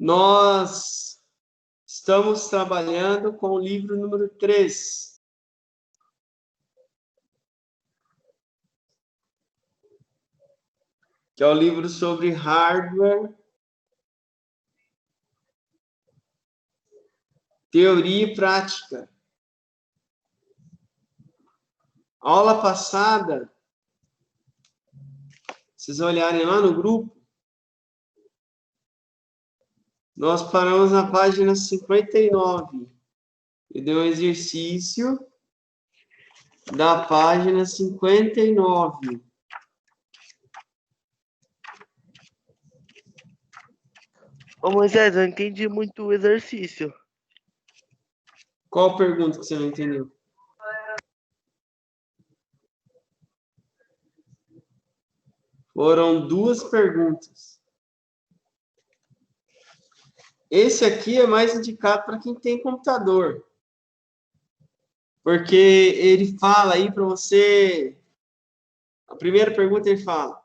Nós estamos trabalhando com o livro número 3. Que é o livro sobre hardware, teoria e prática. Aula passada, vocês olharem lá no grupo, nós paramos na página 59. Eu dei um exercício da página 59. Ô Moisés, eu não entendi muito o exercício. Qual pergunta que você não entendeu? Foram 2 perguntas. Esse aqui é mais indicado para quem tem computador. Porque ele fala aí para você... A primeira pergunta ele fala: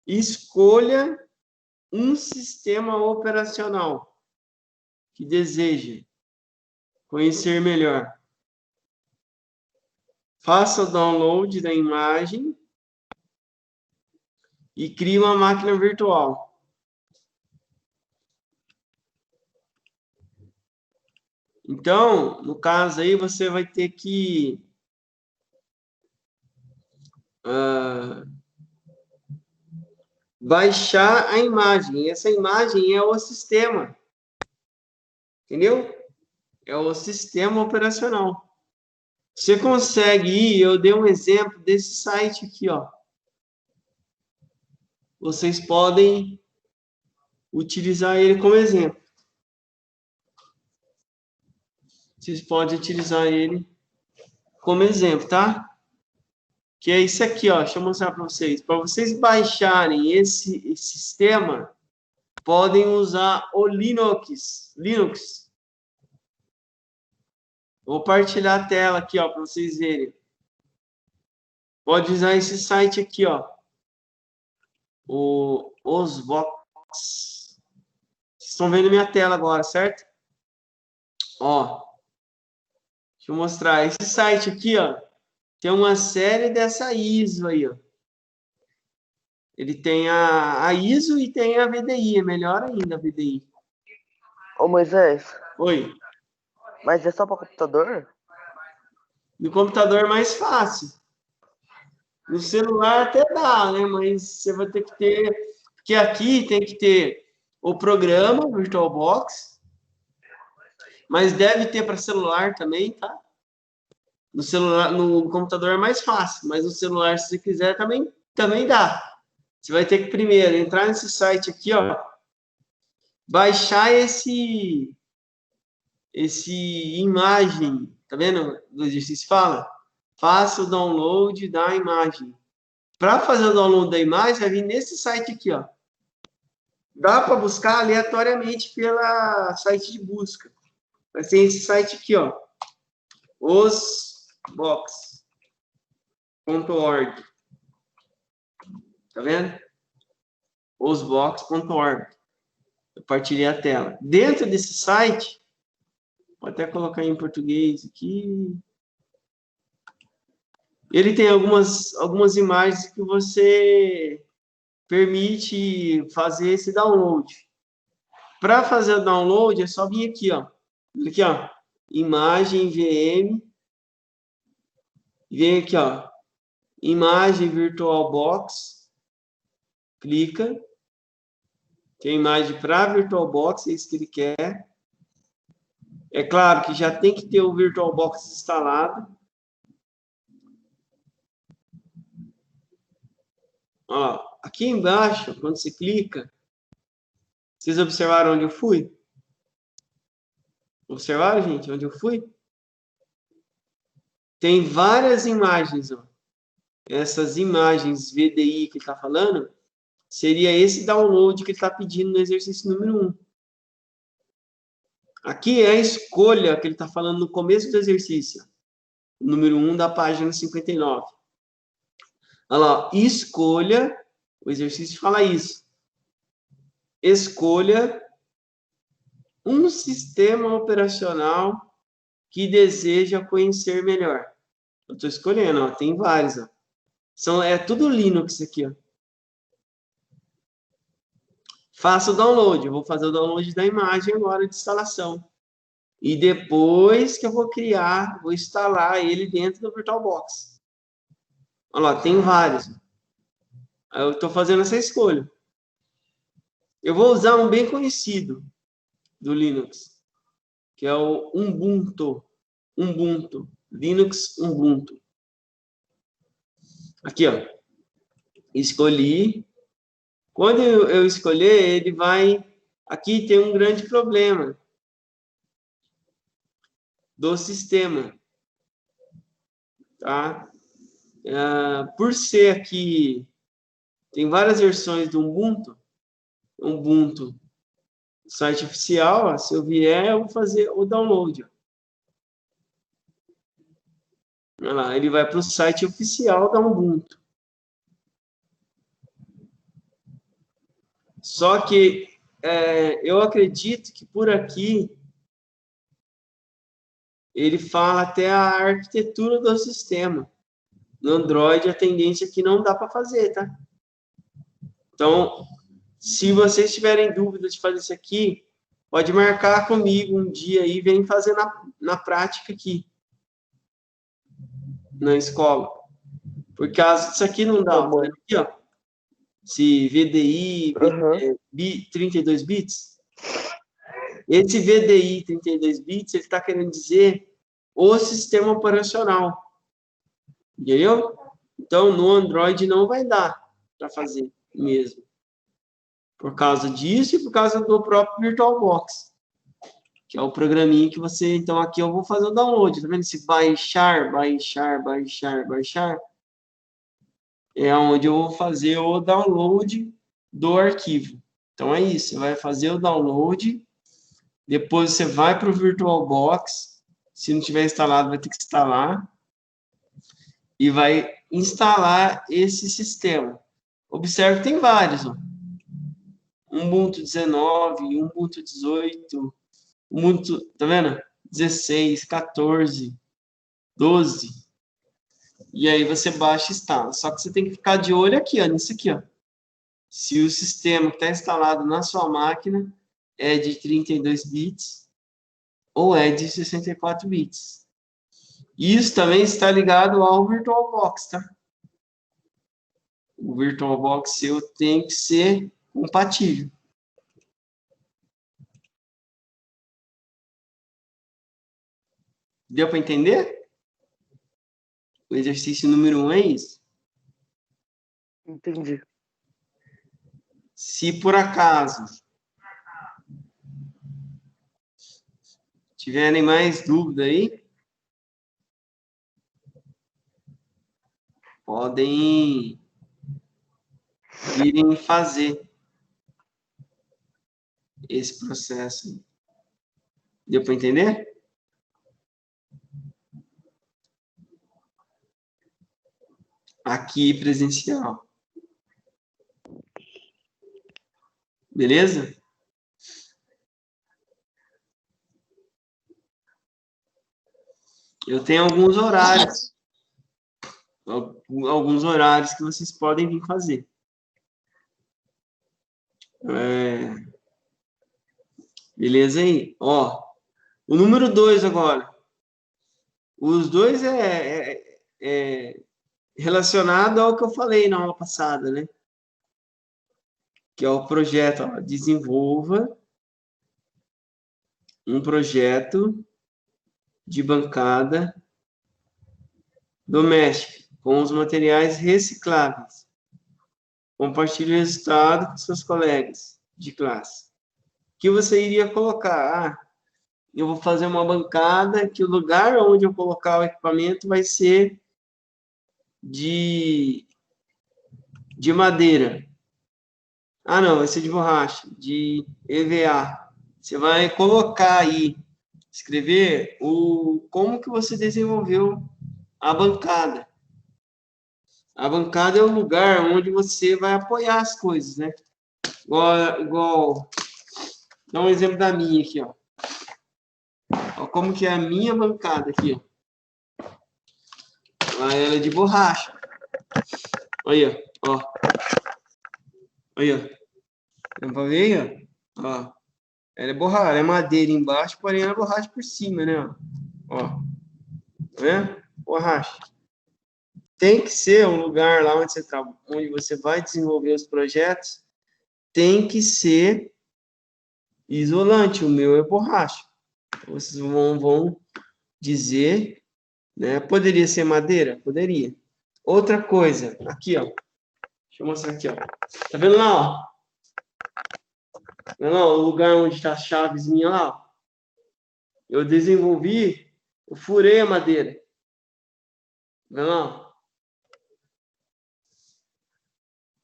escolha um sistema operacional que deseja conhecer melhor. Faça o download da imagem e crie uma máquina virtual. Então, no caso aí, você vai ter que baixar a imagem. Essa imagem é o sistema. Entendeu? É o sistema operacional. Você consegue ir, eu dei um exemplo desse site aqui, ó. Vocês podem utilizar ele como exemplo. Vocês podem utilizar ele como exemplo, tá? Que é isso aqui, ó. Deixa eu mostrar para vocês. Para vocês baixarem esse sistema, podem usar o Linux. Vou compartilhar a tela aqui, ó, para vocês verem. Pode usar esse site aqui, ó. O Osvox. Vocês estão vendo minha tela agora, certo? Ó. Deixa eu mostrar. Esse site aqui, ó, tem uma série dessa ISO aí, ó. Ele tem a ISO e tem a VDI. É melhor ainda a VDI. Ô Moisés. Oi. Mas é só para computador? No computador é mais fácil. No celular até dá, né? Mas você vai ter que ter... Porque aqui tem que ter o programa VirtualBox, mas deve ter para celular também, tá? No celular, no computador é mais fácil, mas no celular, se você quiser, também dá. Você vai ter que primeiro entrar nesse site aqui, ó, baixar esse imagem, tá vendo? Do exercício fala, faça o download da imagem. Para fazer o download da imagem, vai vir nesse site aqui, ó. Dá para buscar aleatoriamente pela site de busca. Mas tem esse site aqui, ó, osbox.org. Tá vendo? osbox.org. Eu partilhei a tela. Dentro desse site, vou até colocar em português aqui. Ele tem algumas imagens que você permite fazer esse download. Para fazer o download, é só vir aqui, ó. Aqui, ó. Imagem VM. Vem aqui, ó. Imagem VirtualBox. Clica. Tem imagem para VirtualBox, é isso que ele quer. É claro que já tem que ter o VirtualBox instalado. Ó, aqui embaixo, quando você clica, vocês observaram onde eu fui? Observaram, gente, onde eu fui? Tem várias imagens, ó. Essas imagens VDI que ele está falando, seria esse download que ele está pedindo no exercício número 1. Aqui é a escolha que ele está falando no começo do exercício. Número 1 da página 59. Olha lá, escolha, o exercício fala isso. Escolha um sistema operacional que deseja conhecer melhor. Eu estou escolhendo, ó, tem vários. Ó. É tudo Linux aqui. Ó. Faça o download. Eu vou fazer o download da imagem agora de instalação. E depois que eu vou criar, vou instalar ele dentro do VirtualBox. Olha lá, tem vários. Eu estou fazendo essa escolha. Eu vou usar um bem conhecido do Linux, que é o Ubuntu. Ubuntu. Linux Ubuntu. Aqui, ó. Escolhi. Quando eu escolher, ele vai... Aqui tem um grande problema do sistema. Tá? Por ser aqui... Tem várias versões do Ubuntu. Ubuntu, site oficial. Ó, se eu vier, eu vou fazer o download. Ó. Olha lá, ele vai para o site oficial da Ubuntu. Só que eu acredito que por aqui ele fala até a arquitetura do sistema. No Android, a tendência é que não dá para fazer, tá? Então, se vocês tiverem dúvida de fazer isso aqui, pode marcar comigo um dia aí e vem fazer na prática aqui, na escola. Por causa disso aqui não dá. Tá aqui, ó. Esse VDI 32 bits. Esse VDI 32 bits, ele está querendo dizer o sistema operacional. Entendeu? Então, no Android não vai dar para fazer mesmo. Por causa disso e por causa do próprio VirtualBox. Que é o programinha que você... Então, aqui eu vou fazer o download. Tá vendo? Esse baixar. É onde eu vou fazer o download do arquivo. Então, é isso. Você vai fazer o download. Depois, você vai para o VirtualBox. Se não tiver instalado, vai ter que instalar. E vai instalar esse sistema. Observe que tem vários. Ó. Ubuntu 19, Ubuntu 18, Ubuntu, tá vendo? 16, 14, 12. E aí você baixa e instala. Só que você tem que ficar de olho aqui, ó, nisso aqui, ó. Se o sistema que está instalado na sua máquina é de 32 bits ou é de 64 bits. Isso também está ligado ao VirtualBox, tá? O VirtualBox seu tem que ser compatível. Deu para entender? O exercício número 1 é isso. Entendi. Se por acaso tiverem mais dúvida aí, podem irem fazer esse processo. Deu para entender? Aqui presencial. Beleza? Eu tenho alguns horários. Alguns horários que vocês podem vir fazer. Beleza aí? Ó, o número 2 agora. Os dois é relacionado ao que eu falei na aula passada, né? Que é o projeto, ó, desenvolva um projeto de bancada doméstica com os materiais recicláveis. Compartilhe o resultado com seus colegas de classe. O que você iria colocar? Eu vou fazer uma bancada que o lugar onde eu colocar o equipamento vai ser de madeira. Ah, não, vai ser de borracha, de EVA. Você vai colocar aí, escrever como que você desenvolveu a bancada. A bancada é o lugar onde você vai apoiar as coisas, né? Igual Dá um exemplo da minha aqui, ó. Ó como que é a minha bancada aqui, ó. Lá ela é de borracha. Olha, ó. Olha. Dá pra ver, ó? Ó. Ela é borracha, ela é madeira embaixo, porém ela é borracha por cima, né? Ó. Tá vendo? Borracha. Tem que ser um lugar lá onde você vai desenvolver os projetos, tem que ser isolante. O meu é borracha. Vocês vão dizer, né? Poderia ser madeira? Poderia. Outra coisa, aqui, ó. Deixa eu mostrar aqui, ó. Tá vendo lá, ó? Tá vendo lá, o lugar onde tá a chaves minha lá, ó? Eu desenvolvi, eu furei a madeira. Tá vendo lá, ó?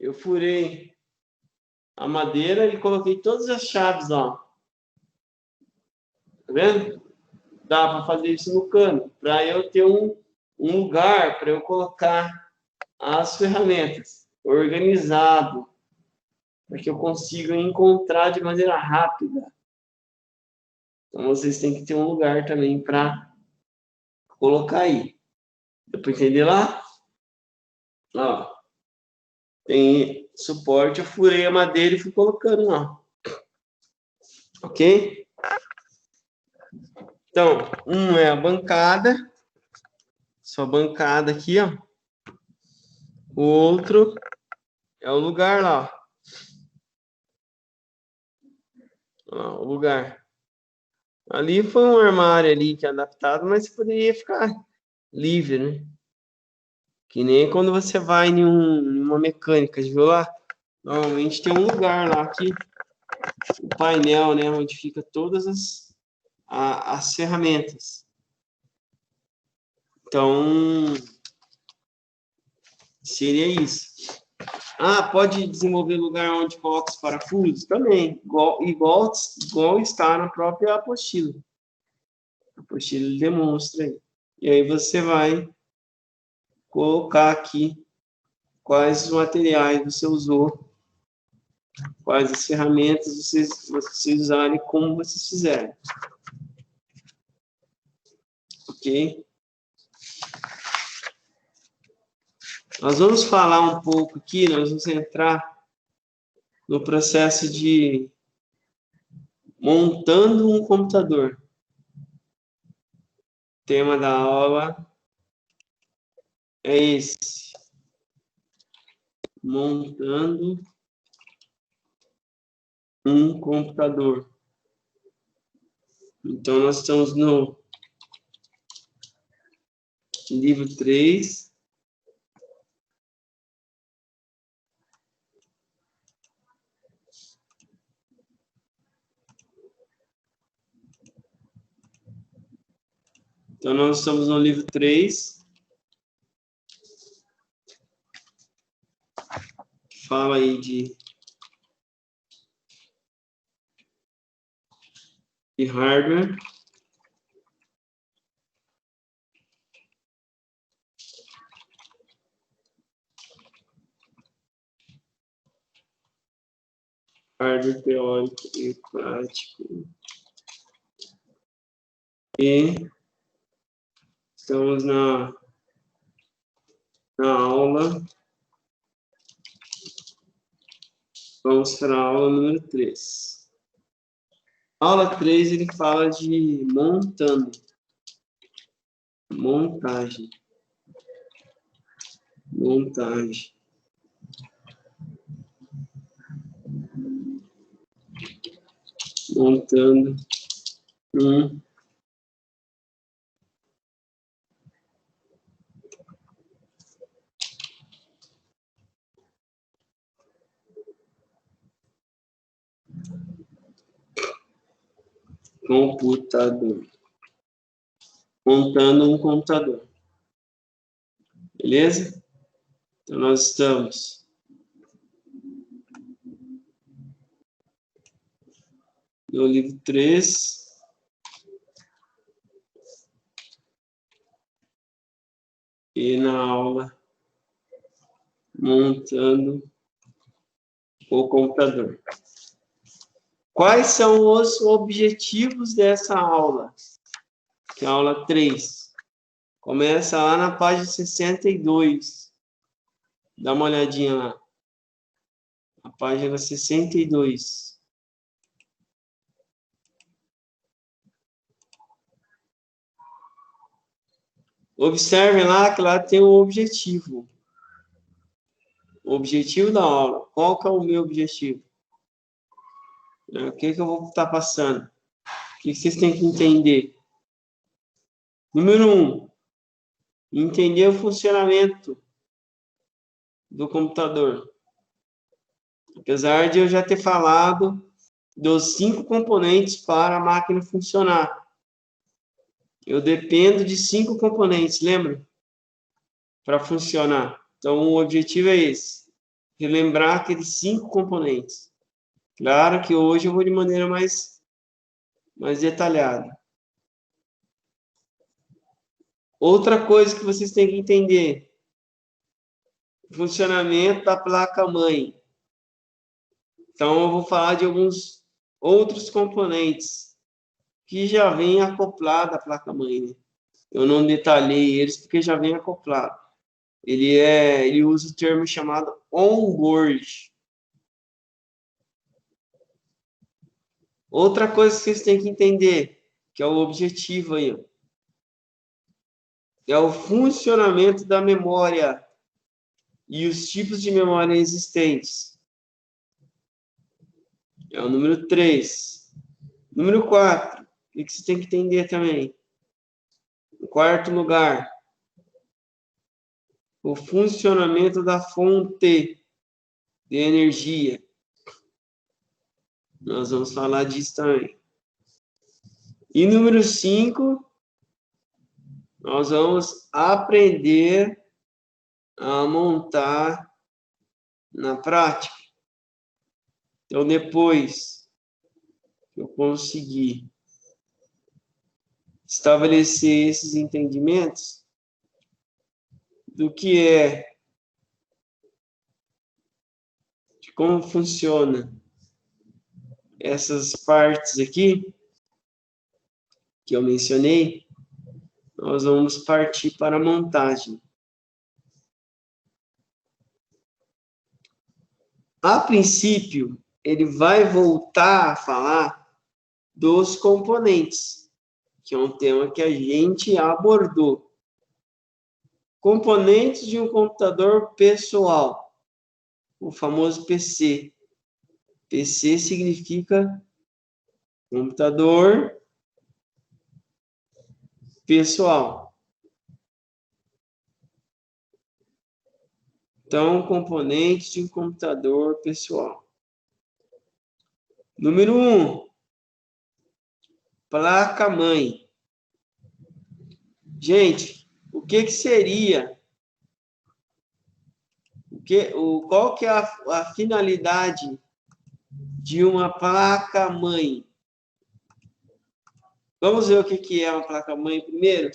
Eu furei a madeira e coloquei todas as chaves lá. Tá vendo? Dá para fazer isso no cano, para eu ter um lugar para eu colocar as ferramentas organizado, para que eu consiga encontrar de maneira rápida. Então vocês têm que ter um lugar também para colocar aí. Deu para entender lá? Ó, tem suporte, eu furei a madeira e fui colocando lá. Ok? Então, um é a bancada, sua bancada aqui, ó. O outro é o lugar lá, ó, o lugar. Ali foi um armário ali que é adaptado, mas poderia ficar livre, né? Que nem quando você vai em uma mecânica, viu lá? Normalmente tem um lugar lá que o painel, né, onde fica todas as ferramentas. Então, seria isso. Ah, pode desenvolver lugar onde coloca os parafusos? Também, igual está na própria apostila. A apostila demonstra aí. E aí você vai colocar aqui quais os materiais você usou, quais as ferramentas vocês usarem, como vocês fizerem. Ok? Nós vamos falar um pouco aqui, nós vamos entrar no processo de montando um computador. O tema da aula é esse. Montando um computador. Então, nós estamos no livro 3. Então, nós estamos no livro 3. Fala aí de hardware. Hardware teórico e prático. E estamos na aula. Vamos para a aula número 3. Aula 3, ele fala de montando. Montagem. Montagem. Montando um computador. Montando um computador. Beleza? Então, nós estamos no livro 3. E na aula montando o computador. Quais são os objetivos dessa aula? Que é a aula 3. Começa lá na página 62. Dá uma olhadinha lá. A página 62. Observem lá que lá tem o objetivo. O objetivo da aula. Qual que é o meu objetivo? O que eu vou estar passando? O que vocês têm que entender? Número 1. Entender o funcionamento do computador. Apesar de eu já ter falado dos 5 componentes para a máquina funcionar. Eu dependo de 5 componentes, lembra? Para funcionar. Então, o objetivo é esse. Relembrar aqueles 5 componentes. Claro que hoje eu vou de maneira mais detalhada. Outra coisa que vocês têm que entender. O funcionamento da placa-mãe. Então, eu vou falar de alguns outros componentes que já vem acoplado à placa-mãe, né? Eu não detalhei eles porque já vem acoplado. Ele usa o termo chamado onboard. Outra coisa que vocês têm que entender, que é o objetivo aí, é o funcionamento da memória e os tipos de memória existentes. É o número 3. Número 4, o que você tem que entender também? Em quarto lugar, o funcionamento da fonte de energia. Nós vamos falar disso também. E número 5, nós vamos aprender a montar na prática. Então, depois que eu conseguir estabelecer esses entendimentos do que é, de como funciona essas partes aqui que eu mencionei, nós vamos partir para a montagem. A princípio, ele vai voltar a falar dos componentes, que é um tema que a gente abordou. Componentes de um computador pessoal, o famoso PC. PC significa computador pessoal. Então, componentes de um computador pessoal. Número 1, placa-mãe. Gente, o que seria? Qual que é a finalidade de uma placa-mãe? Vamos ver o que é uma placa-mãe primeiro?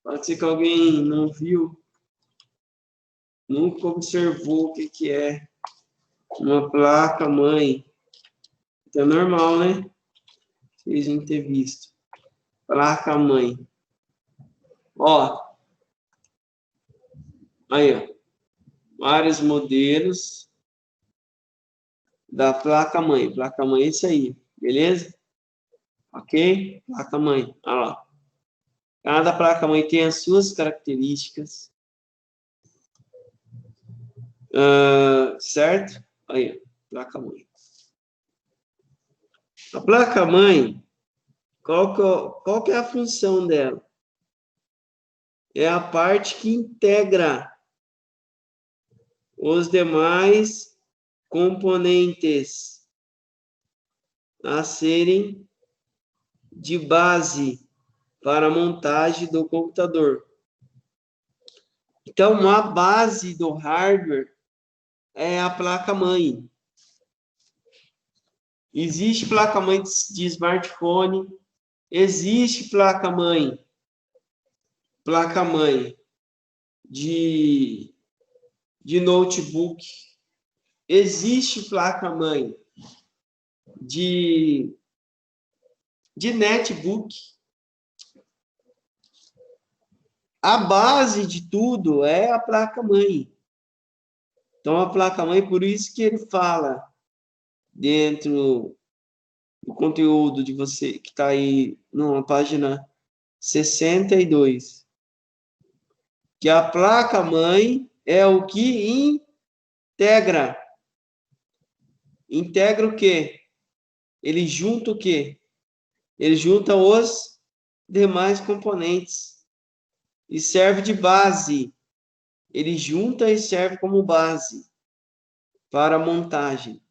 Pode ser que alguém não viu, nunca observou o que é uma placa-mãe. Então, é normal, né? Vocês não ter visto. Placa-mãe. Ó. Aí, ó. Vários modelos da placa-mãe. Placa-mãe é isso aí. Beleza? Ok? Placa-mãe. Olha lá. Cada placa-mãe tem as suas características. Certo? Aí, placa-mãe. A placa-mãe, qual que é a função dela? É a parte que integra os demais componentes a serem de base para a montagem do computador. Então, a base do hardware é a placa-mãe. Existe placa-mãe de smartphone, existe placa-mãe de notebook, existe placa-mãe de netbook. A base de tudo é a placa-mãe. Então, a placa-mãe, por isso que ele fala dentro do conteúdo de você, que está aí na página 62, que a placa-mãe é o que integra. Integra o quê? Ele junta o quê? Ele junta os demais componentes e serve de base. Ele junta e serve como base para a montagem.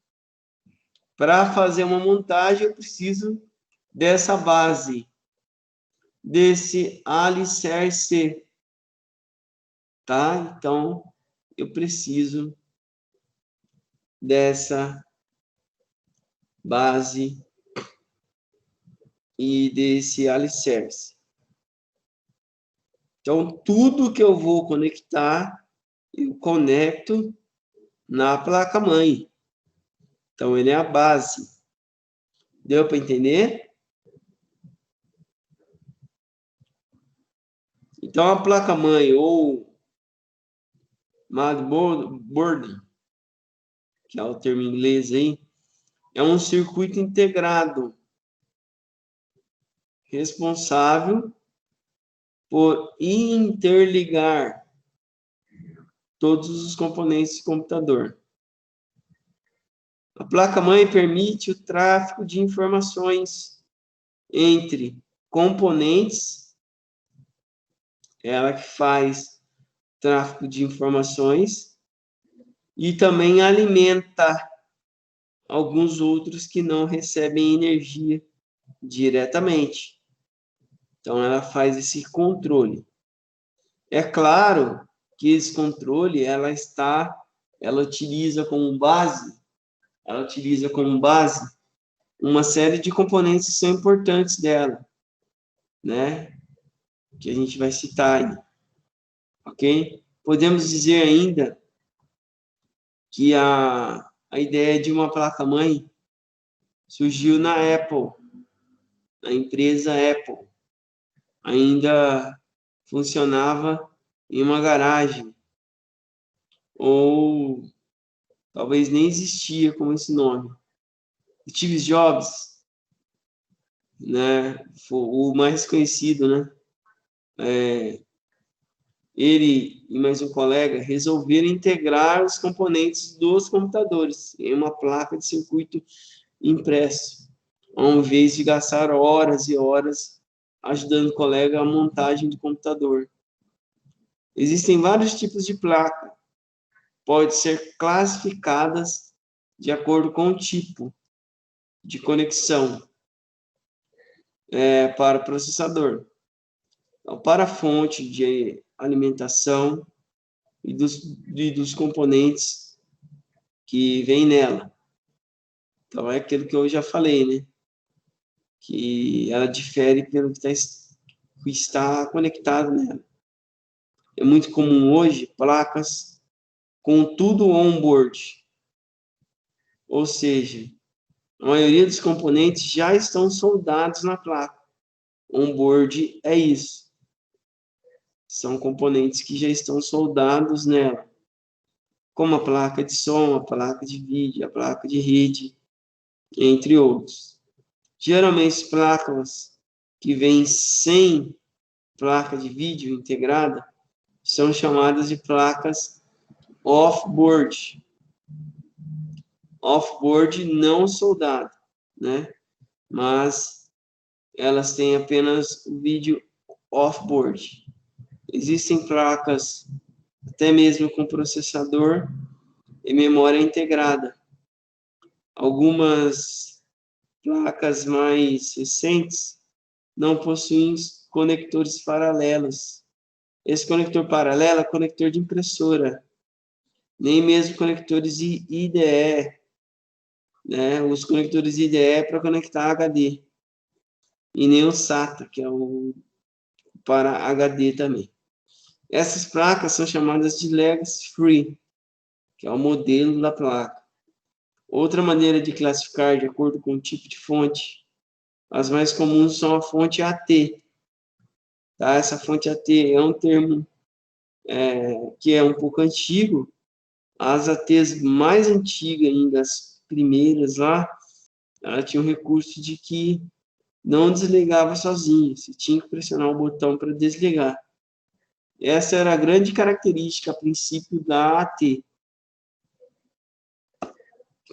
Para fazer uma montagem, eu preciso dessa base, desse alicerce, tá? Então, eu preciso dessa base e desse alicerce. Então, tudo que eu vou conectar, eu conecto na placa-mãe. Então, ele é a base. Deu para entender? Então, a placa-mãe ou motherboard, que é o termo em inglês aí, é um circuito integrado responsável por interligar todos os componentes do computador. A placa-mãe permite o tráfego de informações entre componentes, ela que faz tráfego de informações, e também alimenta alguns outros que não recebem energia diretamente. Então, ela faz esse controle. É claro que esse controle, ela utiliza como base uma série de componentes que são importantes dela, né? Que a gente vai citar aí, ok? Podemos dizer ainda que a ideia de uma placa-mãe surgiu na Apple, na empresa Apple. Ainda funcionava em uma garagem, ou talvez nem existia como esse nome. Steve Jobs, né, foi o mais conhecido, né? Ele e mais um colega resolveram integrar os componentes dos computadores em uma placa de circuito impresso, ao invés de gastar horas e horas ajudando o colega a montagem do computador. Existem vários tipos de placa, podem ser classificadas de acordo com o tipo de conexão para o processador. Então, para a fonte de alimentação e dos componentes que vem nela. Então, é aquilo que eu já falei, né? Que ela difere pelo que está conectado nela. É muito comum hoje placas com tudo on-board. Ou seja, a maioria dos componentes já estão soldados na placa. On-board é isso. São componentes que já estão soldados nela. Como a placa de som, a placa de vídeo, a placa de rede, entre outros. Geralmente, placas que vêm sem placa de vídeo integrada são chamadas de placas off-board. Off-board não soldado, né? Mas elas têm apenas o vídeo off-board. Existem placas até mesmo com processador e memória integrada. Algumas placas mais recentes não possuem conectores paralelos. Esse conector paralelo é conector de impressora, nem mesmo conectores IDE, né? Os conectores IDE é para conectar HD, e nem o SATA, que é o para HD também. Essas placas são chamadas de Legacy Free, que é o modelo da placa. Outra maneira de classificar de acordo com o tipo de fonte, as mais comuns são a fonte AT. Tá? Essa fonte AT é um termo que é um pouco antigo. As ATs mais antigas ainda, as primeiras lá, ela tinha um recurso de que não desligava sozinho, você tinha que pressionar o botão para desligar. Essa era a grande característica, a princípio, da AT,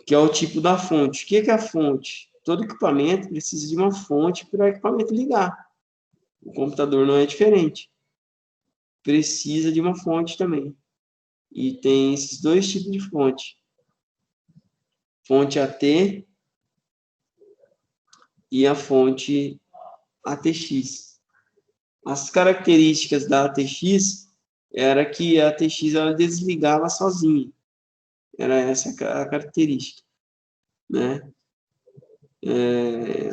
que é o tipo da fonte. O que é a fonte? Todo equipamento precisa de uma fonte para o equipamento ligar. O computador não é diferente. Precisa de uma fonte também. E tem esses dois tipos de fonte. Fonte AT e a fonte ATX. As características da ATX era que a ATX ela desligava sozinha. Era essa a característica, né?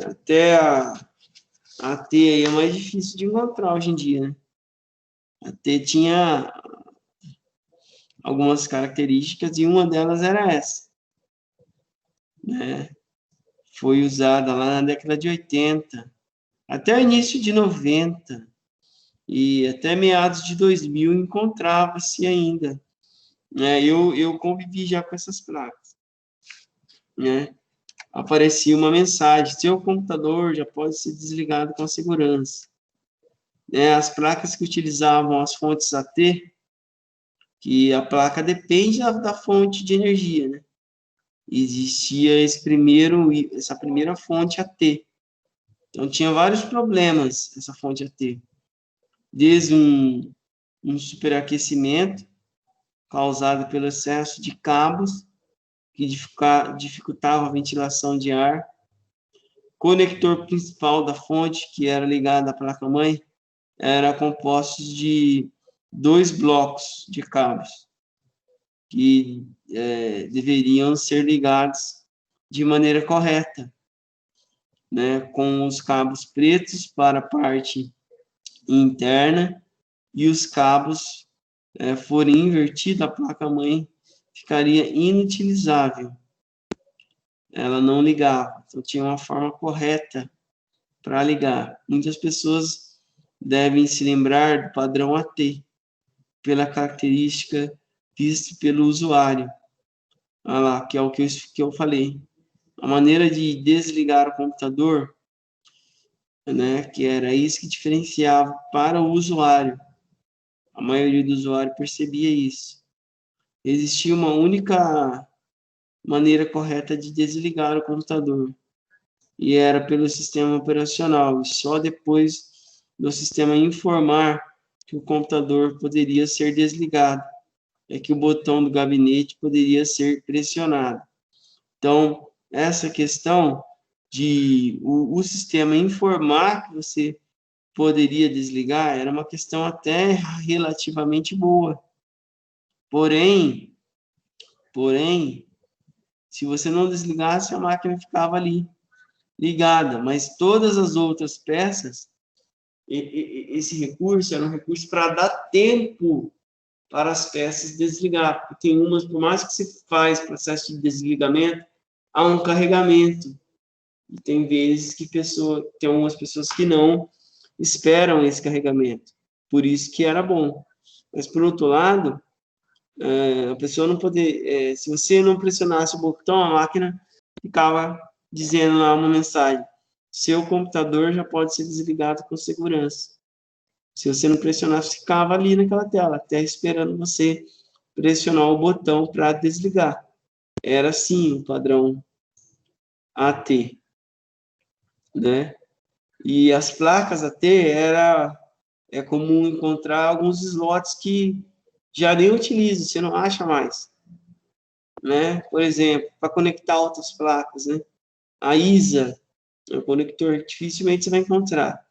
Até a AT aí é mais difícil de encontrar hoje em dia, né? A AT tinha algumas características e uma delas era essa, né? Foi usada lá na década de 80, até o início de 90 e até meados de 2000 encontrava-se ainda, né? Eu convivi já com essas placas, né? Aparecia uma mensagem: seu computador já pode ser desligado com segurança. As placas que utilizavam as fontes AT, que a placa depende da fonte de energia, né? Existia essa primeira fonte AT. Então, tinha vários problemas essa fonte AT. Desde um superaquecimento causado pelo excesso de cabos, que dificultava a ventilação de ar. Conector principal da fonte, que era ligado à placa-mãe, era composto de 2 blocos de cabos, que deveriam ser ligados de maneira correta, né, com os cabos pretos para a parte interna e os cabos forem invertidos, a placa-mãe ficaria inutilizável. Ela não ligava, então tinha uma forma correta para ligar. Muitas pessoas devem se lembrar do padrão AT, pela característica vista pelo usuário. Olha lá, que é o que eu falei. A maneira de desligar o computador, né, que era isso que diferenciava para o usuário. A maioria do usuário percebia isso. Existia uma única maneira correta de desligar o computador, e era pelo sistema operacional, e só depois do sistema informar que o computador poderia ser desligado, é que o botão do gabinete poderia ser pressionado. Então, essa questão de o sistema informar que você poderia desligar era uma questão até relativamente boa. Porém, se você não desligasse, a máquina ficava ali ligada, mas todas as outras peças, esse recurso era um recurso para dar tempo para as peças desligar, porque tem umas, por mais que se faz processo de desligamento, há um carregamento, e tem vezes que tem algumas pessoas que não esperam esse carregamento, por isso que era bom. Mas, por outro lado, a pessoa não poder, se você não pressionasse o botão, a máquina ficava dizendo lá uma mensagem: seu computador já pode ser desligado com segurança. Se você não pressionasse, ficava ali naquela tela, até esperando você pressionar o botão para desligar. Era assim o padrão AT, né? E as placas AT é comum encontrar alguns slots que já nem utilizam, você não acha mais, né? Por exemplo, para conectar outras placas, né? A ISA é um conector que dificilmente você vai encontrar.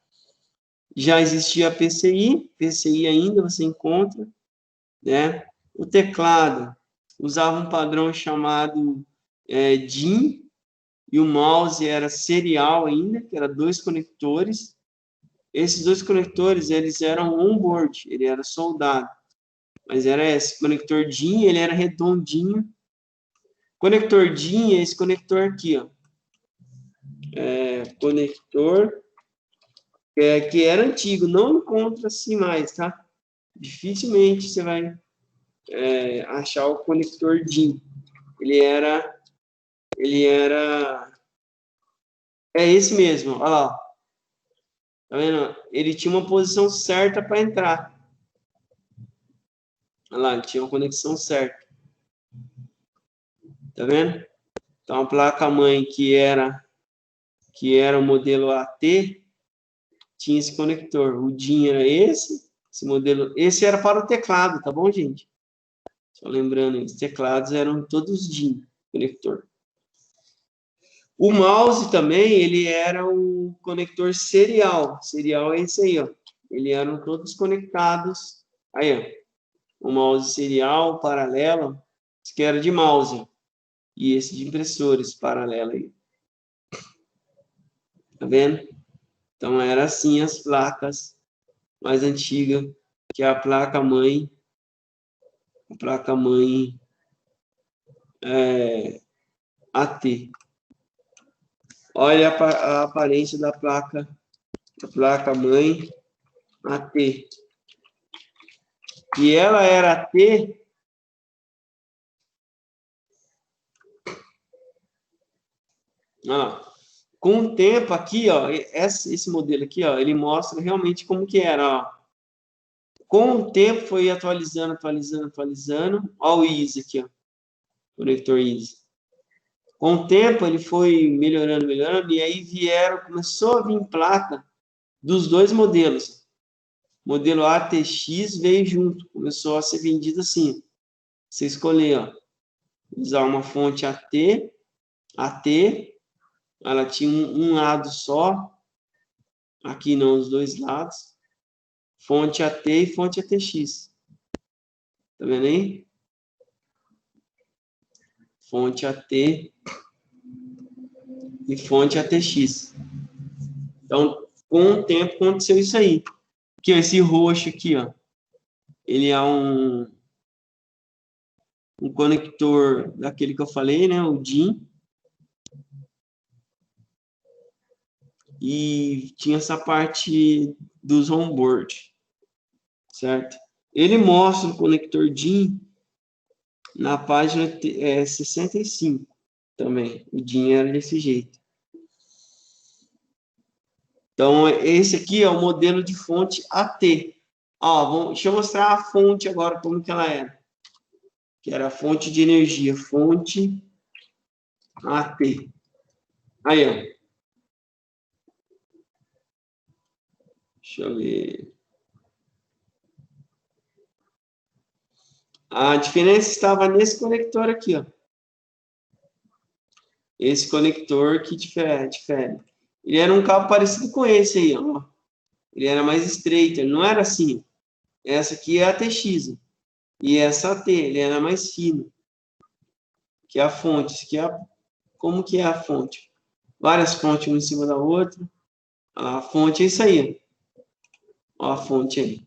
Já existia a PCI ainda você encontra, né? O teclado usava um padrão chamado DIN, e o mouse era serial ainda, que era 2 conectores. Esses 2 conectores, eles eram on-board, ele era soldado, mas era esse conector DIN, ele era redondinho, Conector DIN é esse conector aqui, ó. Conector que era antigo, não encontra-se mais, tá? Dificilmente você vai achar o conector DIN. Ele era esse mesmo, olha lá. Tá vendo? Ele tinha uma posição certa para entrar. Olha lá, ele tinha uma conexão certa. Tá vendo? Então a placa-mãe que era o modelo AT tinha esse conector. O DIN era esse modelo. Esse era para o teclado, tá bom, gente? Só lembrando, os teclados eram todos DIN, conector. O mouse também, ele era um conector serial. Serial é esse aí, ó. Eles eram todos conectados. Aí, ó. O mouse serial, paralelo. Esse que era de mouse. E esse de impressores, paralelo aí. Tá vendo? Então, era assim as placas mais antigas, que é a placa-mãe. A placa-mãe AT. Olha a aparência da placa-mãe AT. E ela era AT com o tempo aqui, ó, esse modelo aqui, ó, ele mostra realmente como que era, ó. Com o tempo foi atualizando. Ó o Easy aqui, ó, conector Easy. Com o tempo ele foi melhorando, e aí começou a vir placa dos dois modelos. O modelo ATX veio junto, começou a ser vendido assim. Você escolher, ó, usar uma fonte AT, ela tinha um lado só, aqui não, os dois lados, fonte AT e fonte ATX. Tá vendo aí? Fonte AT e fonte ATX. Então, com o tempo aconteceu isso aí. Aqui, ó, esse roxo aqui, ó, ele é um conector daquele que eu falei, né, o DIN. E tinha essa parte dos onboard, certo? Ele mostra o conector DIN na página 65 também. O DIN era desse jeito. Então, esse aqui é o modelo de fonte AT. Ó, deixa eu mostrar a fonte agora, como que ela era. Que era a fonte de energia, fonte AT. Aí, ó. Deixa eu ver. A diferença estava nesse conector aqui, ó. Esse conector que difere. Ele era um cabo parecido com esse aí, ó. Ele era mais estreito, ele não era assim. Essa aqui é a TX. E essa AT, ele era mais fino. Que é a fonte. Isso aqui como que é a fonte? Várias fontes, uma em cima da outra. A fonte é isso aí. Ó a fonte aí.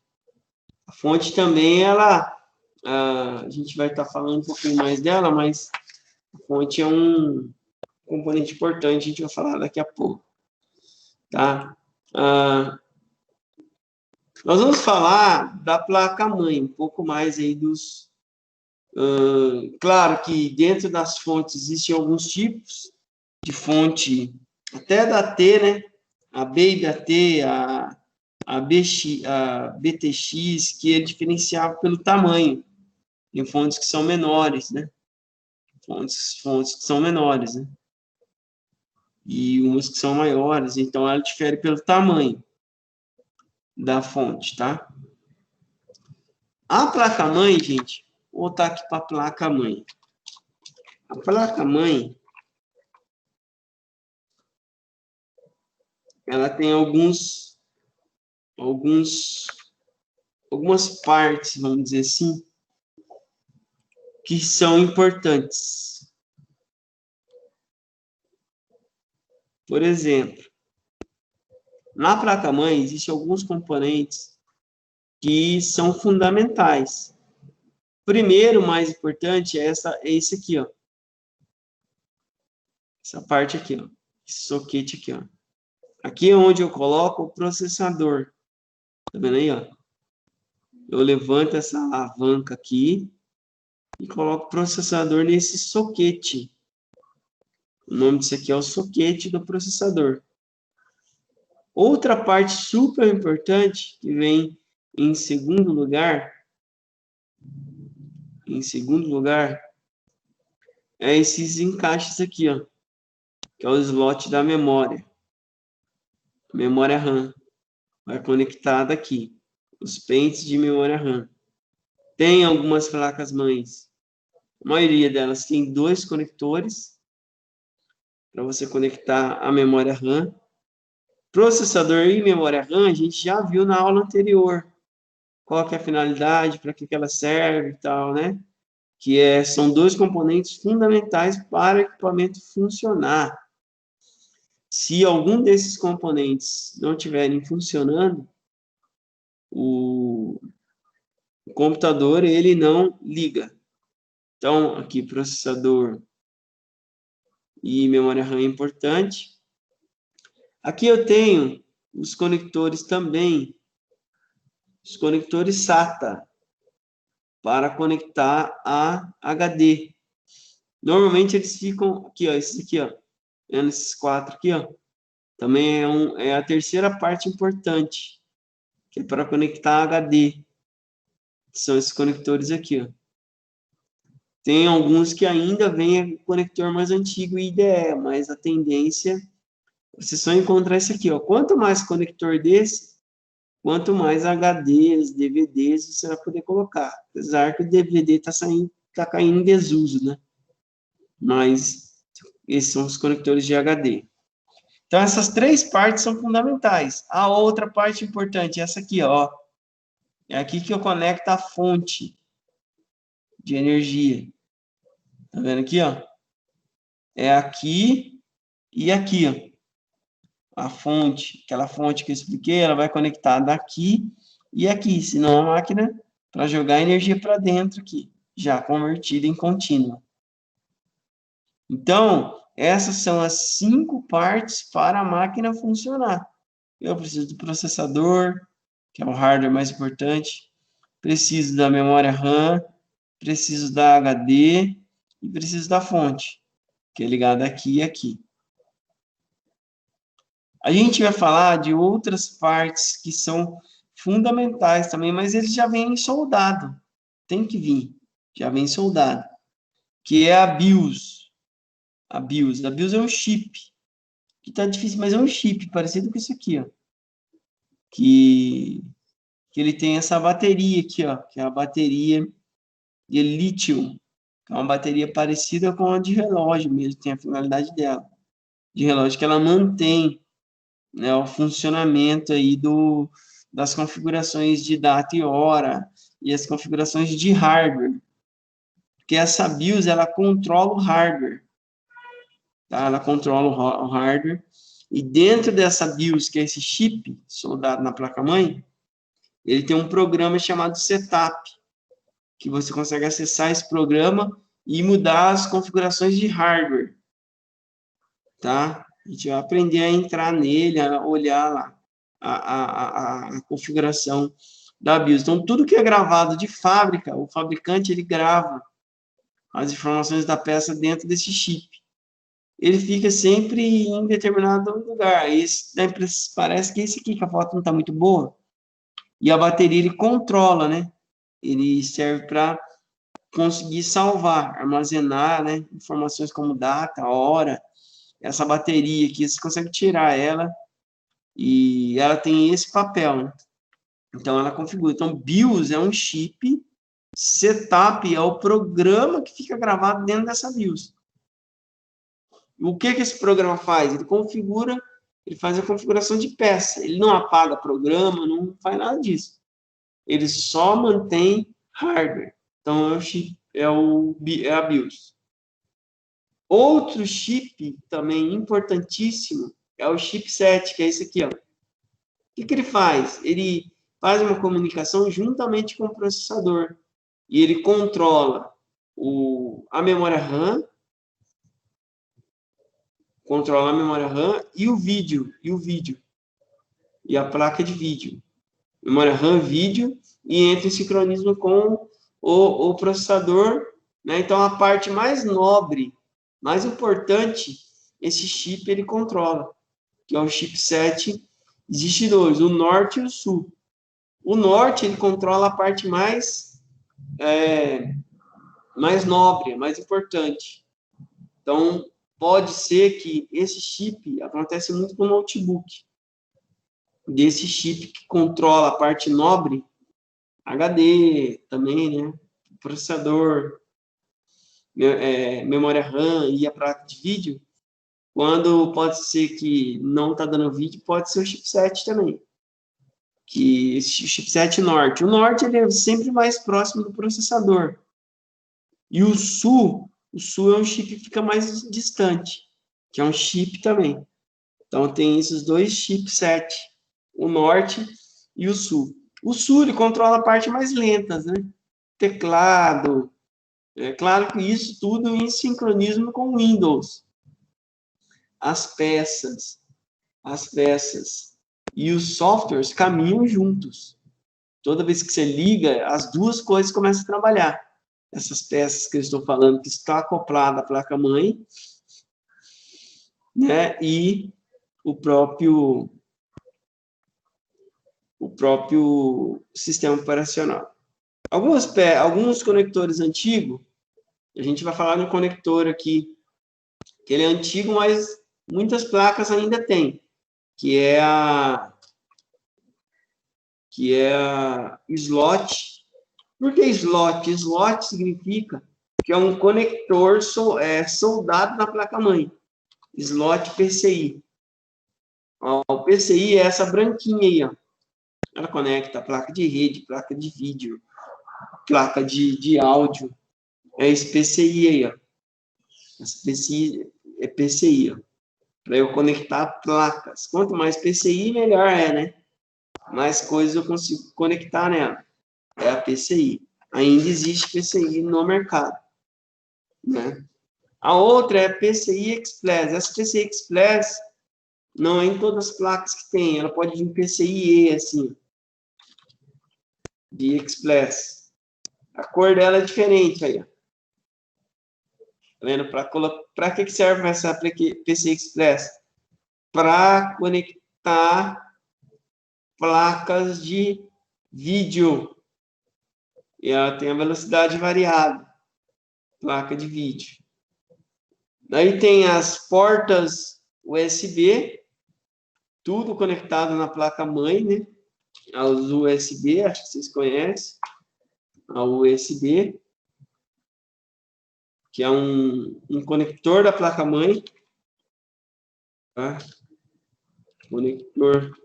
A fonte também, a gente vai estar falando um pouquinho mais dela, mas a fonte é um componente importante, a gente vai falar daqui a pouco. Tá? Nós vamos falar da placa-mãe, um pouco mais aí dos... claro que dentro das fontes existem alguns tipos de fonte, até da T, né? A B e da T, a BTX, que é diferenciável pelo tamanho. Tem fontes que são menores, né? Fontes que são menores, né? E umas que são maiores, então ela difere pelo tamanho da fonte, tá? A placa-mãe, gente, vou voltar aqui para a placa-mãe. A placa-mãe, ela tem algumas partes, vamos dizer assim, que são importantes. Por exemplo, na placa-mãe existem alguns componentes que são fundamentais. Primeiro, mais importante, é esse aqui, ó. Essa parte aqui, ó. Esse soquete aqui, ó. Aqui é onde eu coloco o processador. Tá vendo aí, ó? Eu levanto essa alavanca aqui e coloco o processador nesse soquete. O nome disso aqui é o soquete do processador. Outra parte super importante que vem em segundo lugar, é esses encaixes aqui, ó, que é o slot da memória RAM, vai conectada aqui, os pentes de memória RAM. Tem algumas placas-mães, a maioria delas tem 2 conectores para você conectar a memória RAM. Processador e memória RAM a gente já viu na aula anterior. Qual que é a finalidade, para que ela serve e tal, né? São 2 componentes fundamentais para o equipamento funcionar. Se algum desses componentes não estiverem funcionando, o computador ele não liga. Então, aqui, processador e memória RAM é importante. Aqui eu tenho os conectores também, os conectores SATA, para conectar a HD. Normalmente eles ficam aqui, ó, esses aqui, ó, esses 4 aqui, ó, também é a terceira parte importante, que é para conectar HD. São esses conectores aqui, ó. Tem alguns que ainda vêm com conector mais antigo, IDE, mas a tendência é você só encontrar esse aqui, ó. Quanto mais conector desse, quanto mais HDs, DVDs você vai poder colocar. Apesar que o DVD tá caindo em desuso, né? Mas esses são os conectores de HD. Então, essas 3 partes são fundamentais. A outra parte importante é essa aqui, ó. É aqui que eu conecto a fonte de energia. Tá vendo aqui, ó? É aqui e aqui, ó. A fonte, aquela fonte que eu expliquei, ela vai conectar daqui e aqui, senão a máquina, para jogar energia para dentro aqui, já convertida em contínua. Então, essas são as 5 partes para a máquina funcionar. Eu preciso do processador, que é o hardware mais importante, preciso da memória RAM, preciso da HD e preciso da fonte, que é ligada aqui e aqui. A gente vai falar de outras partes que são fundamentais também, mas eles já vêm soldado. Tem que vir, já vem soldado. Que é a BIOS. A BIOS é um chip. Que tá difícil, mas é um chip, parecido com isso aqui, ó. Que ele tem essa bateria aqui, ó, que é a bateria de lítio, que é uma bateria parecida com a de relógio mesmo, tem a finalidade dela. De relógio que ela mantém, né, o funcionamento aí das configurações de data e hora e as configurações de hardware. Porque essa BIOS, ela controla o hardware. Tá? Ela controla o hardware. E dentro dessa BIOS, que é esse chip soldado na placa-mãe, ele tem um programa chamado Setup, que você consegue acessar esse programa e mudar as configurações de hardware. Tá? A gente vai aprender a entrar nele, a olhar lá a configuração da BIOS. Então, tudo que é gravado de fábrica, o fabricante ele grava as informações da peça dentro desse chip. Ele fica sempre em determinado lugar. Esse, parece que esse aqui, que a foto não está muito boa, e a bateria ele controla, né? Ele serve para conseguir salvar, armazenar, né, informações como data, hora. Essa bateria aqui, você consegue tirar ela e ela tem esse papel, né? Então, ela configura. Então, BIOS é um chip, Setup é o programa que fica gravado dentro dessa BIOS. O que esse programa faz? Ele configura, ele faz a configuração de peça. Ele não apaga programa, não faz nada disso. Ele só mantém hardware. Então, é a BIOS. Outro chip também importantíssimo é o chipset, que é esse aqui, ó. O que ele faz? Ele faz uma comunicação juntamente com o processador. E ele controla a memória RAM controla a memória RAM e o vídeo, e a placa de vídeo. Memória RAM, vídeo, e entra em sincronismo com o processador, né? Então, a parte mais nobre, mais importante, esse chip ele controla, que é o chipset. Existe dois, o norte e o sul. O norte ele controla a parte mais nobre, mais importante. Então, pode ser que esse chip acontece muito com o notebook. Desse chip que controla a parte nobre, HD também, né? Processador, memória RAM e a placa de vídeo. Quando pode ser que não está dando vídeo, pode ser o chipset também. Que esse chipset norte. O norte ele é sempre mais próximo do processador. E o sul é um chip que fica mais distante, que é um chip também. Então tem esses dois chipsets, o norte e o sul. O sul ele controla a parte mais lenta, né? Teclado. É claro que isso tudo em sincronismo com o Windows. As peças e os softwares caminham juntos. Toda vez que você liga, as duas coisas começam a trabalhar. Essas peças que eu estou falando, que está acoplada à placa-mãe, né? E o próprio sistema operacional. Alguns conectores antigos, a gente vai falar de um conector aqui, que ele é antigo, mas muitas placas ainda tem, que é a slot. Por que slot? Slot significa que é um conector soldado na placa-mãe. Slot PCI. Ó, o PCI é essa branquinha aí, ó. Ela conecta a placa de rede, placa de vídeo, placa de áudio. É esse PCI aí, ó. Esse PCI é PCI, ó. Para eu conectar placas. Quanto mais PCI, melhor né? Mais coisas eu consigo conectar nela. É a PCI. Ainda existe PCI no mercado, né? A outra é a PCI Express. Essa PCI Express não é em todas as placas que tem. Ela pode vir PCIe, assim, de Express. A cor dela é diferente aí, ó. Tá vendo? Para que serve essa PCI Express? Para conectar placas de vídeo. E ela tem a velocidade variável. Placa de vídeo. Daí tem as portas USB, tudo conectado na placa-mãe, né? As USB, acho que vocês conhecem. A USB, que é um conector da placa-mãe. Tá? Conector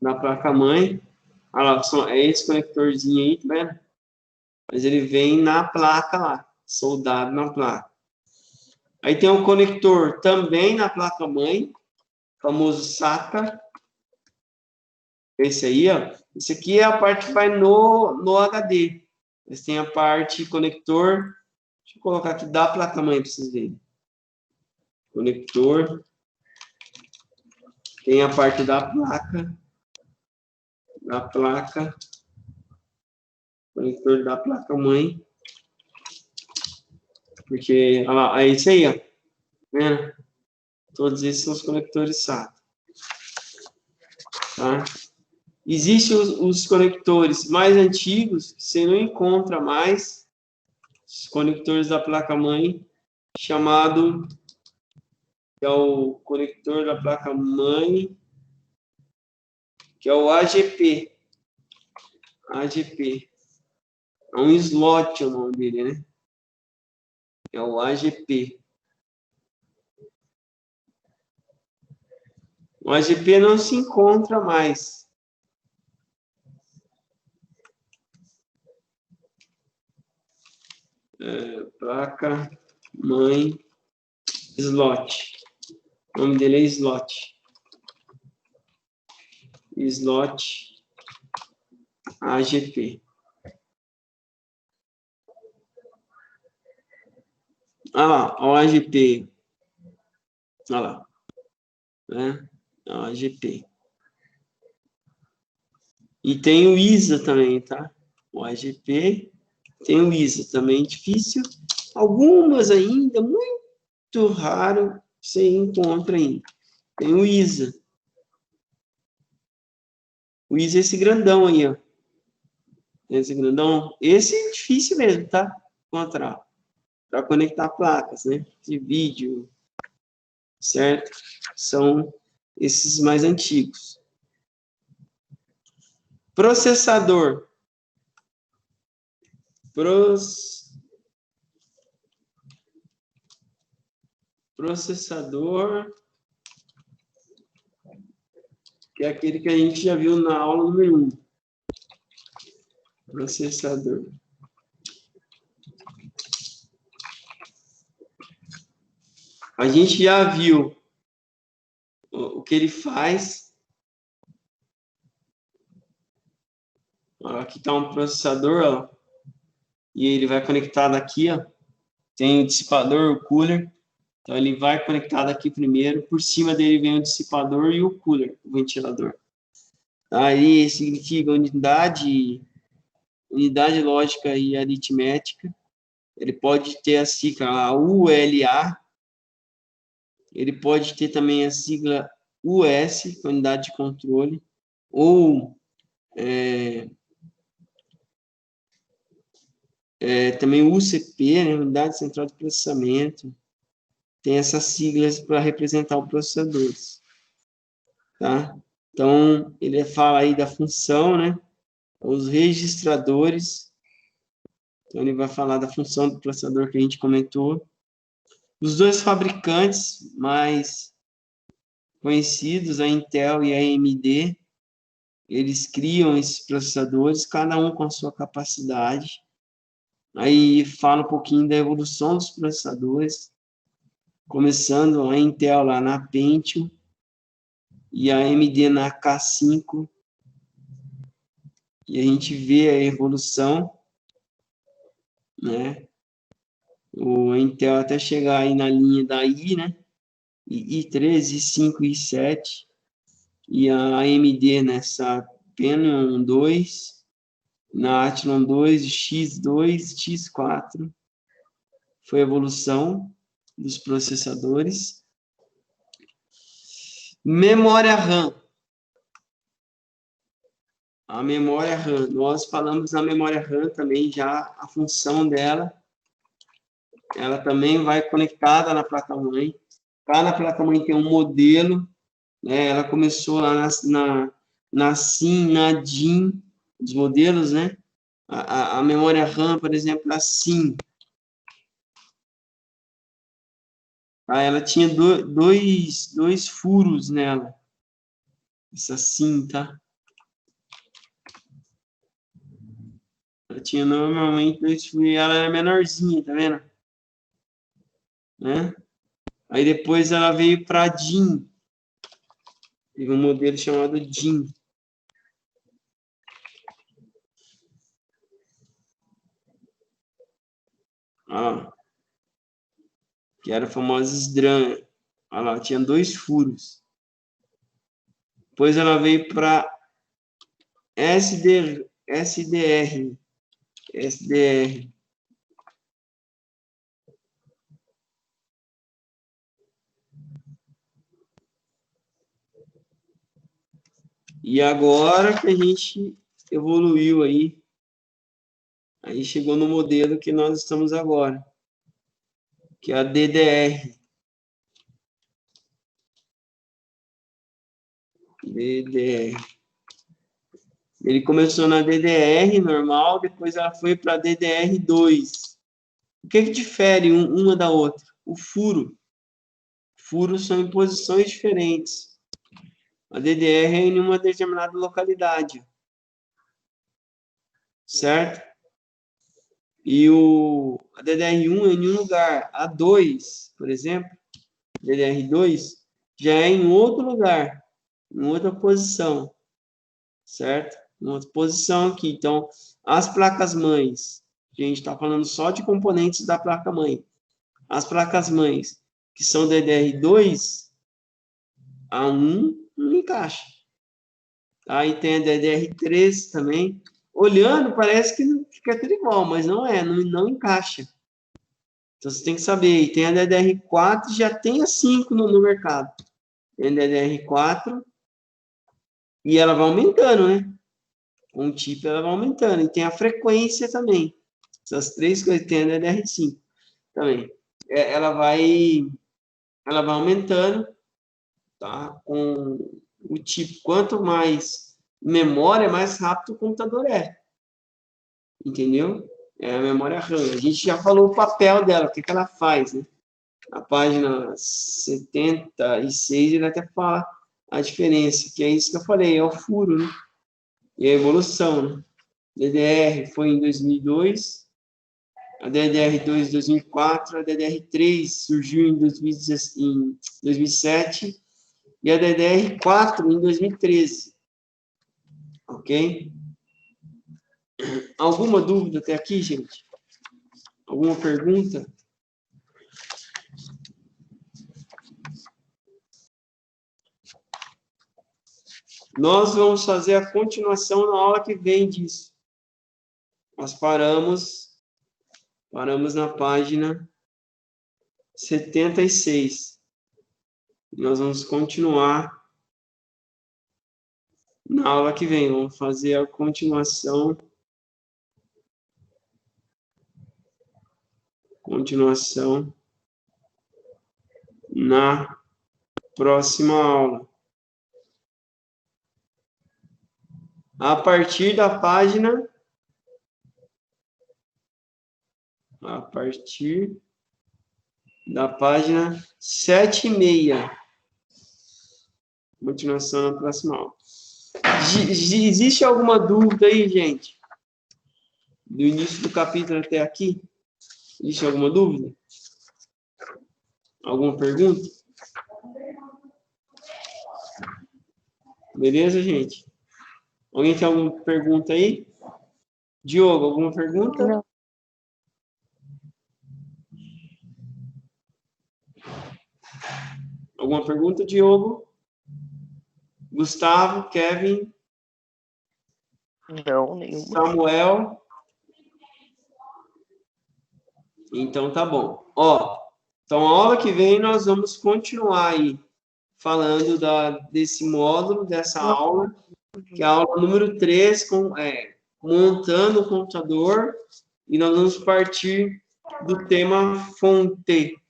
da placa-mãe. Olha lá, é esse conectorzinho aí, tá vendo? Mas ele vem na placa lá, soldado na placa. Aí tem um conector também na placa-mãe, famoso SATA. Esse aí, ó. Esse aqui é a parte que vai no HD. Mas tem a parte conector. Deixa eu colocar aqui da placa-mãe para vocês verem. Conector. Tem a parte da placa. Conector da placa-mãe. Porque, olha lá, é isso aí, ó. Né? Todos esses são os conectores SATA. Tá? Existem os conectores mais antigos, que você não encontra mais, os conectores da placa-mãe, chamado, que é o conector da placa-mãe, que é o AGP. AGP. É um slot o nome dele, né? É o AGP. O AGP não se encontra mais. Placa mãe slot. O nome dele é slot. Slot AGP. Ah lá, o AGP Olha lá. Né? A AGP. E tem o ISA também, tá? O AGP, tem o ISA também, difícil. Algumas ainda, muito raro, você encontra ainda. Tem o ISA. O ISA é esse grandão aí, ó. Esse grandão. Esse é difícil mesmo, tá? Encontrar. Para conectar placas, né? De vídeo, certo? São esses mais antigos. Processador. Processador, que é aquele que a gente já viu na aula número 1. Processador. A gente já viu o que ele faz. Aqui está um processador, ó, e ele vai conectado aqui, ó. Tem o dissipador, o cooler. Então, ele vai conectado aqui primeiro. Por cima dele vem o dissipador e o cooler, o ventilador. Aí significa unidade lógica e aritmética. Ele pode ter a sigla ULA. Ele pode ter também a sigla US, unidade de controle. Ou também UCP, né, unidade central de processamento. Tem essas siglas para representar os processadores. Tá? Então, ele fala aí da função, né? Os registradores. Então, ele vai falar da função do processador que a gente comentou. Os dois fabricantes mais conhecidos, a Intel e a AMD, eles criam esses processadores, cada um com a sua capacidade. Aí fala um pouquinho da evolução dos processadores, começando a Intel lá na Pentium e a AMD na K5. E a gente vê a evolução, né? O Intel até chegar aí na linha da I, né? I3, I5, I7. E a AMD nessa Pentium 2, na Athlon 2, X2, X4. Foi a evolução dos processadores. Memória RAM. A memória RAM. Nós falamos na memória RAM também já a função dela. Ela também vai conectada na placa-mãe. Cada placa-mãe tem um modelo, né? Ela começou lá na SIM, na DIN, os modelos, né? A memória RAM, por exemplo, a SIM. Ela tinha dois furos nela. Essa SIM, tá? Ela tinha normalmente 2 furos e ela era menorzinha, tá vendo? Né? Aí depois ela veio para a DIN. Teve um modelo chamado DIN. Ó, que era a famosa SDRAM. Olha lá, tinha 2 furos. Depois ela veio para SDR. E agora que a gente evoluiu aí chegou no modelo que nós estamos agora, que é a DDR. Ele começou na DDR normal, depois ela foi para a DDR2. O que difere uma da outra? O furo. Furos são em posições diferentes. A DDR é em uma determinada localidade. Certo? E a DDR1 é em um lugar. A 2, por exemplo, DDR2, já é em outro lugar, em outra posição. Certo? Em outra posição aqui. Então, as placas-mães, a gente está falando só de componentes da placa-mãe. As placas-mães, que são DDR2, a 1 não encaixa. Aí tem a DDR3 também. Olhando, parece que fica tudo igual, mas não é, não encaixa. Então, você tem que saber. E tem a DDR4, já tem a 5 no mercado. Tem a DDR4, e ela vai aumentando, né? Com o chip, ela vai aumentando. E tem a frequência também. Essas três coisas. Tem a DDR5 também. Ela vai aumentando, tá? Com o chip. Quanto mais memória, mais rápido o computador é. Entendeu? É a memória RAM. A gente já falou o papel dela, o que ela faz, né? Na página 76, ele até fala a diferença, que é isso que eu falei, é o furo, né? E a evolução, né? DDR foi em 2002, a DDR2 em 2004, a DDR3 surgiu em 2007 e a DDR4 em 2013. Ok? Alguma dúvida até aqui, gente? Alguma pergunta? Nós vamos fazer a continuação na aula que vem disso. Nós paramos na página 76. Nós vamos continuar na aula que vem. Vamos fazer a continuação na próxima aula. A partir da página 7,6. Continuação na próxima aula. Existe alguma dúvida aí, gente? Do início do capítulo até aqui? Existe alguma dúvida? Alguma pergunta? Beleza, gente? Alguém tem alguma pergunta aí? Diogo, alguma pergunta? Não. Alguma pergunta, Diogo? Gustavo, Kevin? Não, nenhuma. Samuel? Então tá bom. Ó, então a aula que vem nós vamos continuar aí falando desse módulo, dessa aula, que é a aula número 3, montando o computador, e nós vamos partir do tema fonte.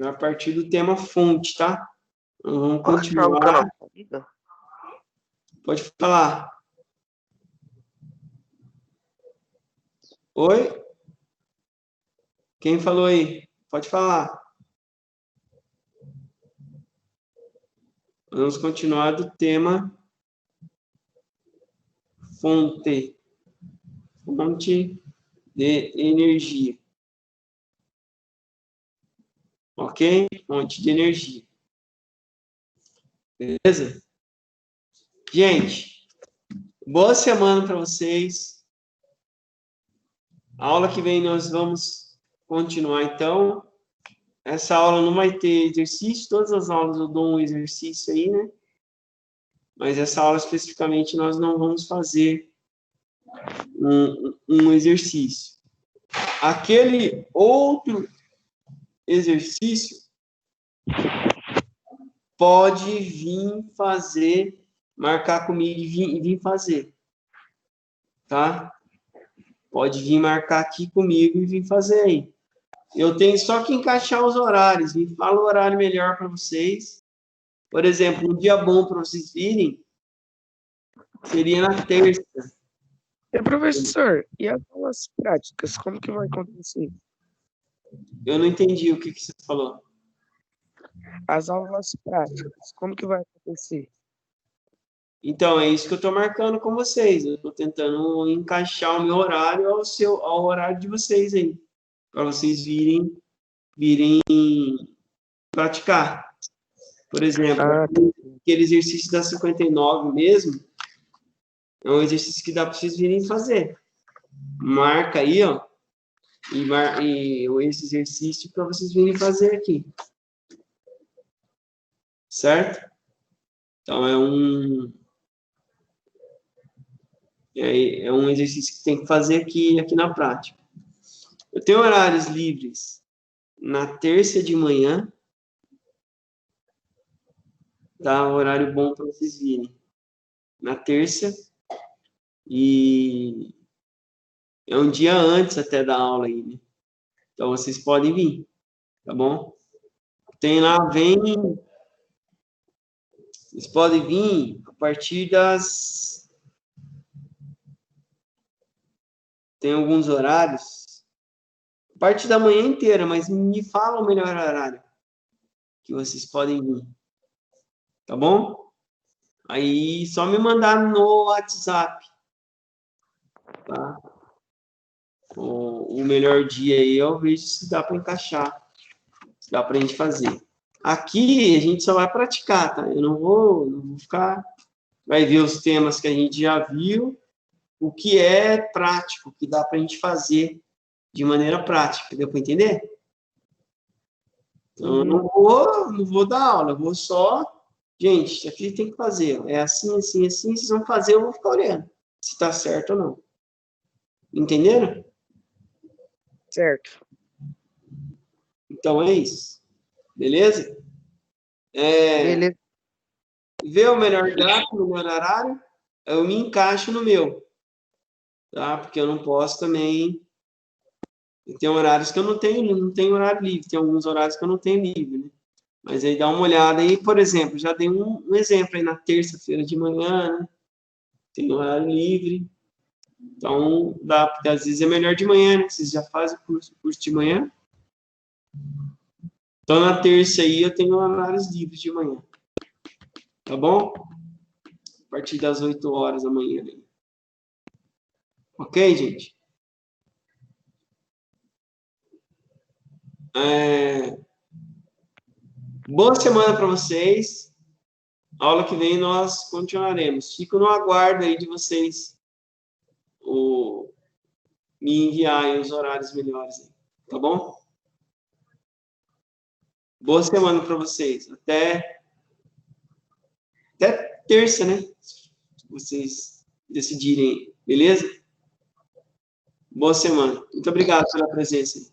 A partir do tema fonte, tá? Então, vamos continuar. Pode falar. Oi? Quem falou aí? Pode falar. Vamos continuar do tema fonte. Fonte de energia. Ok? Fonte de energia. Beleza? Gente, boa semana para vocês. A aula que vem nós vamos continuar, então. Essa aula não vai ter exercício, todas as aulas eu dou um exercício aí, né? Mas essa aula especificamente nós não vamos fazer um exercício. Aquele outro exercício pode vir fazer, marcar comigo e vir fazer, tá? Pode vir marcar aqui comigo e vir fazer aí. Eu tenho só que encaixar os horários. Me fala o horário melhor para vocês. Por exemplo, um dia bom para vocês virem seria na terça. Professor, e as aulas práticas, como que vai acontecer? Eu não entendi o que você falou. As aulas práticas, como que vai acontecer? Então, é isso que eu estou marcando com vocês. Eu estou tentando encaixar o meu horário ao horário de vocês aí. Para vocês virem praticar. Por exemplo, aquele exercício da 59 mesmo, é um exercício que dá para vocês virem fazer. Marca aí, ó, e esse exercício para vocês virem fazer aqui. certo? Então, é um exercício que tem que fazer aqui na prática. Eu tenho horários livres na terça de manhã, tá? Horário bom para vocês virem. Na terça, e é um dia antes até da aula aí, né? Então, vocês podem vir, tá bom? Tem lá, vocês podem vir a partir das... Tem alguns horários, a partir da manhã inteira, mas me fala o melhor horário que vocês podem vir, tá bom? Aí, só me mandar no WhatsApp, tá? O melhor dia aí, eu vejo se dá para encaixar, se dá para a gente fazer. Aqui, a gente só vai praticar, tá? Eu não vou ficar... Vai ver os temas que a gente já viu, o que é prático, o que dá para a gente fazer de maneira prática, deu para entender? Então, eu não vou dar aula, eu vou só... Gente, isso aqui tem que fazer. É assim, assim, assim, vocês vão fazer, eu vou ficar olhando se está certo ou não. Entenderam? Certo. Então, é isso. Beleza? Beleza. Ver o melhor gráfico, no melhor horário, eu me encaixo no meu. Tá? Porque eu não posso também... Tem horários que eu não tenho horário livre. Tem alguns horários que eu não tenho livre, né? Mas aí dá uma olhada aí, por exemplo, já dei um exemplo aí na terça-feira de manhã, né? Tem horário livre. Então, dá, porque às vezes é melhor de manhã, né? Vocês já fazem o curso de manhã. Então, na terça aí, eu tenho horários livres de manhã. Tá bom? A partir das 8 horas da manhã. Né? Ok, gente? Boa semana para vocês. Aula que vem nós continuaremos. Fico no aguardo aí de vocês me enviarem os horários melhores. Aí, tá bom? Boa semana para vocês. Até terça, né? Se vocês decidirem, beleza? Boa semana. Muito obrigado pela presença.